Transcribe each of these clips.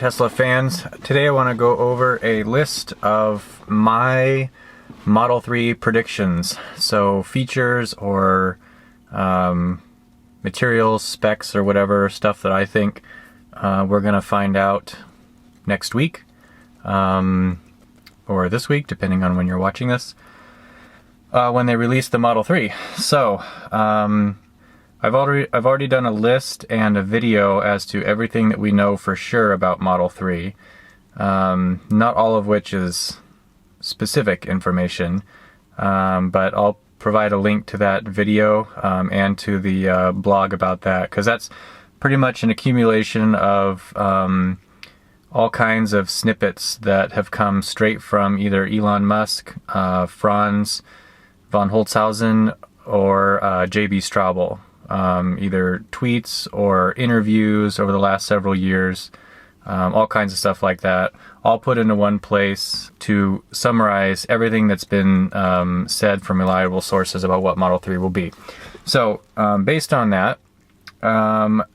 Tesla fans. Today I want to go over a list of my Model 3 predictions. So features or materials, specs, or whatever stuff that I think we're going to find out next week or this week, depending on when you're watching this, when they release the Model 3. So I've already done a list and a video as to everything that we know for sure about Model 3. Not all of which is specific information, but I'll provide a link to that video and to the blog about that, because that's pretty much an accumulation of all kinds of snippets that have come straight from either Elon Musk, Franz von Holzhausen, or J.B. Straubel. Either tweets or interviews over the last several years, all kinds of stuff like that, all put into one place to summarize everything that's been said from reliable sources about what Model 3 will be. So based on that,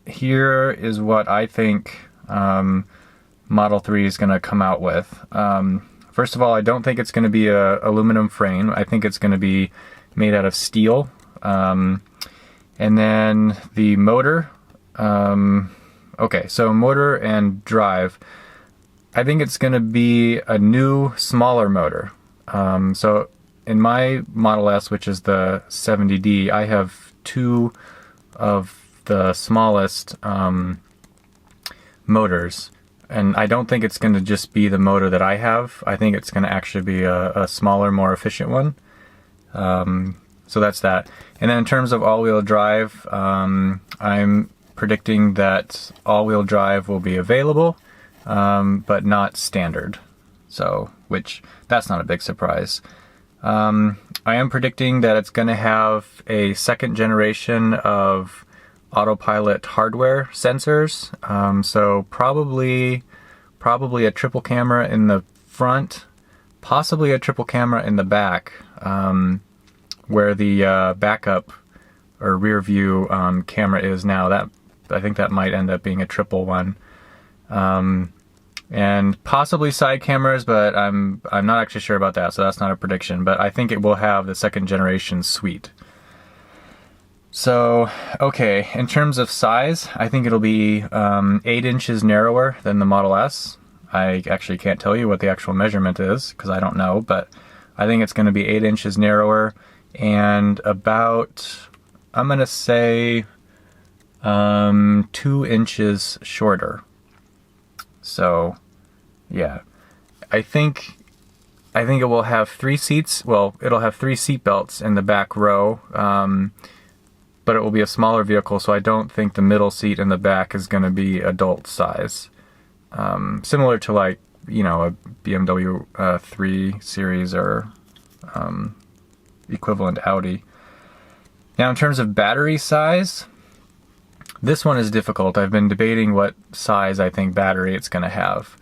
here is what I think Model 3 is going to come out with. First of all, I don't think it's going to be a aluminum frame. I think it's going to be made out of steel. And then the motor, okay, so motor and drive, I think it's going to be a new, smaller motor. So in my Model S, which is the 70D, I have two of the smallest motors. And I don't think it's going to just be the motor that I have. I think it's going to actually be a smaller, more efficient one. So that's that. And then in terms of all-wheel drive, I'm predicting that all-wheel drive will be available, but not standard. So, which, that's not a big surprise. I am predicting that it's going to have a second generation of autopilot hardware sensors. So probably a triple camera in the front, possibly a triple camera in the back. Where the backup or rear view camera is now. That, I think that might end up being a triple one. And possibly side cameras, but I'm not actually sure about that, so that's not a prediction. But I think it will have the second generation suite. So, okay, in terms of size, I think it'll be 8 inches narrower than the Model S. I actually can't tell you what the actual measurement is, because I don't know, but I think it's going to be 8 inches narrower and about, I'm going to say, 2 inches shorter. So, yeah. I think it will have 3 seats. Well, it'll have 3 seat belts in the back row, but it will be a smaller vehicle, so I don't think the middle seat in the back is going to be adult size. Similar to, like, you know, a BMW 3 Series or equivalent Audi. Now, in terms of battery size, this one is difficult. I've been debating what size I think battery it's going to have.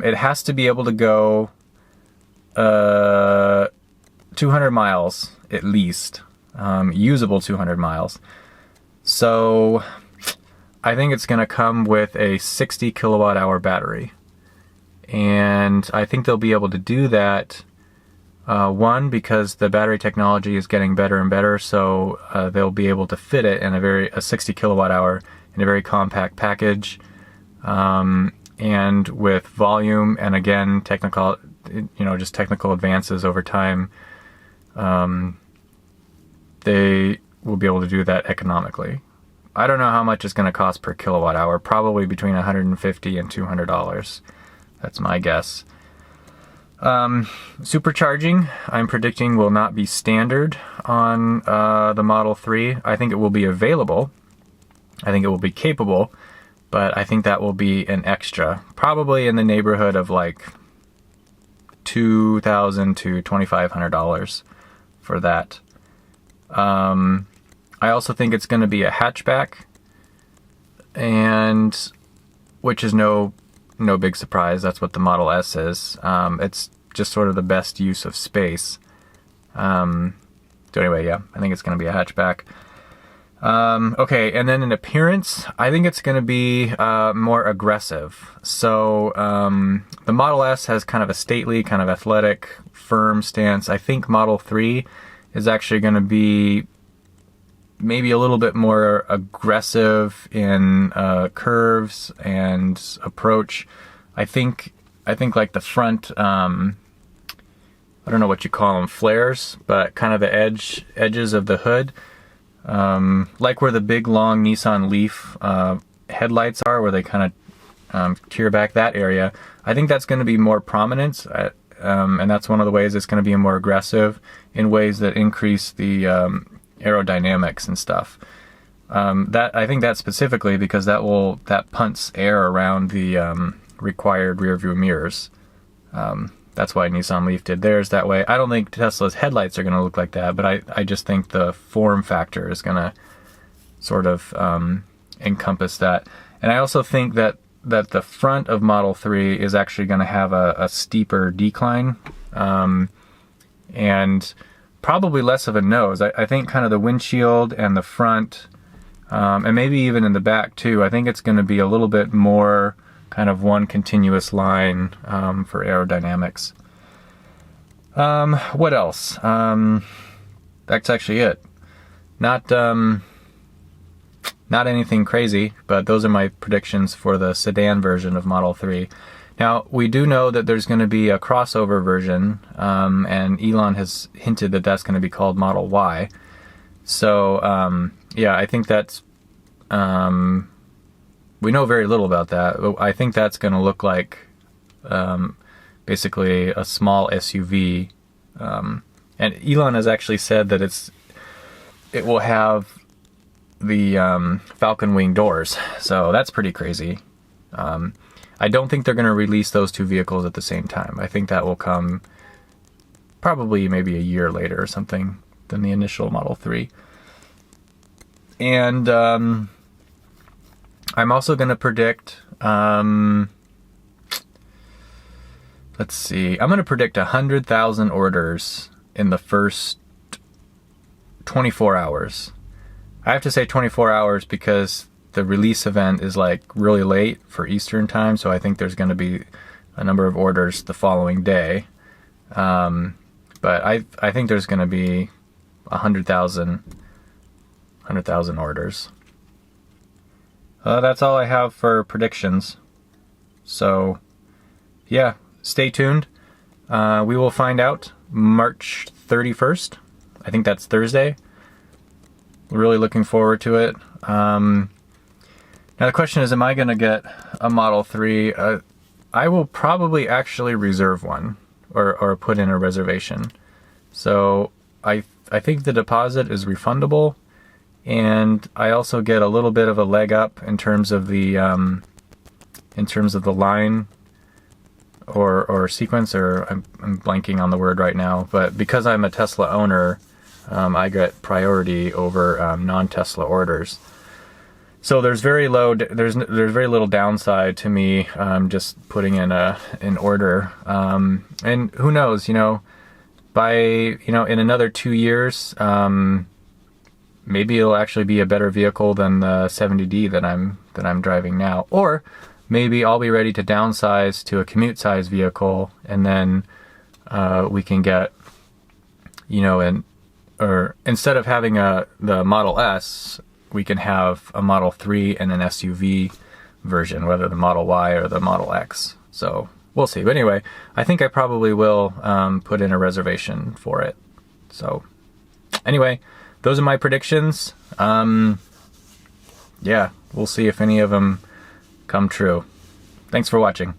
It has to be able to go 200 miles at least, usable 200 miles. So I think it's going to come with a 60 kilowatt hour battery. And I think they'll be able to do that. One, because the battery technology is getting better and better, so they'll be able to fit it in a 60 kilowatt hour in a very compact package, and with volume and, again, technical advances over time, they will be able to do that economically. I don't know how much it's going to cost per kilowatt hour. Probably between $150 and $200. That's my guess. Supercharging, I'm predicting, will not be standard on the Model 3. I think it will be available. I think it will be capable, but I think that will be an extra. Probably in the neighborhood of like $2,000 to $2,500 for that. I also think it's going to be a hatchback, and which is no big surprise. That's what the Model S is. It's just sort of the best use of space. So anyway, yeah, I think it's going to be a hatchback. Okay, and then in appearance, I think it's going to be more aggressive. So the Model S has kind of a stately, kind of athletic, firm stance. I think Model 3 is actually going to be maybe a little bit more aggressive in curves and approach. I think like the front, I don't know what you call them, flares, but kind of the edges of the hood. Like where the big long Nissan Leaf headlights are, where they kind of tear back that area. I think that's going to be more prominent, and that's one of the ways it's going to be more aggressive in ways that increase the aerodynamics and stuff. I think that specifically because that punts air around the required rear view mirrors. That's why Nissan Leaf did theirs that way. I don't think Tesla's headlights are going to look like that, but I just think the form factor is going to sort of encompass that. And I also think that the front of Model 3 is actually going to have a steeper decline, and probably less of a nose. I think kind of the windshield and the front, and maybe even in the back too, I think it's going to be a little bit more kind of one continuous line for aerodynamics. What else? That's actually it. Not anything crazy, but those are my predictions for the sedan version of Model 3. Now, we do know that there's going to be a crossover version, and Elon has hinted that that's going to be called Model Y. So, yeah, I think that's... we know very little about that. I think that's going to look like basically a small SUV. And Elon has actually said that it will have the Falcon Wing doors. So that's pretty crazy. I don't think they're going to release those two vehicles at the same time. I think that will come probably maybe a year later or something than the initial Model 3. And I'm also going to predict, let's see, I'm going to predict 100,000 orders in the first 24 hours. I have to say 24 hours because the release event is like really late for Eastern time, so I think there's going to be a number of orders the following day. But I think there's going to be 100,000 orders. That's all I have for predictions. So, yeah, stay tuned. We will find out March 31st. I think that's Thursday. Really looking forward to it. Now the question is, am I going to get a Model 3? I will probably actually reserve one or put in a reservation. So I think the deposit is refundable. And I also get a little bit of a leg up in terms of the line or sequence, or I'm blanking on the word right now. But because I'm a Tesla owner, I get priority over non-Tesla orders. So there's very little downside to me just putting in an order. And who knows, by in another 2 years. Maybe it'll actually be a better vehicle than the 70D that I'm driving now, or maybe I'll be ready to downsize to a commute size vehicle, and then we can get, or instead of having the Model S, we can have a Model 3 and an SUV version, whether the Model Y or the Model X. So we'll see. But anyway, I think I probably will put in a reservation for it. So anyway. Those are my predictions. Yeah, we'll see if any of them come true. Thanks for watching.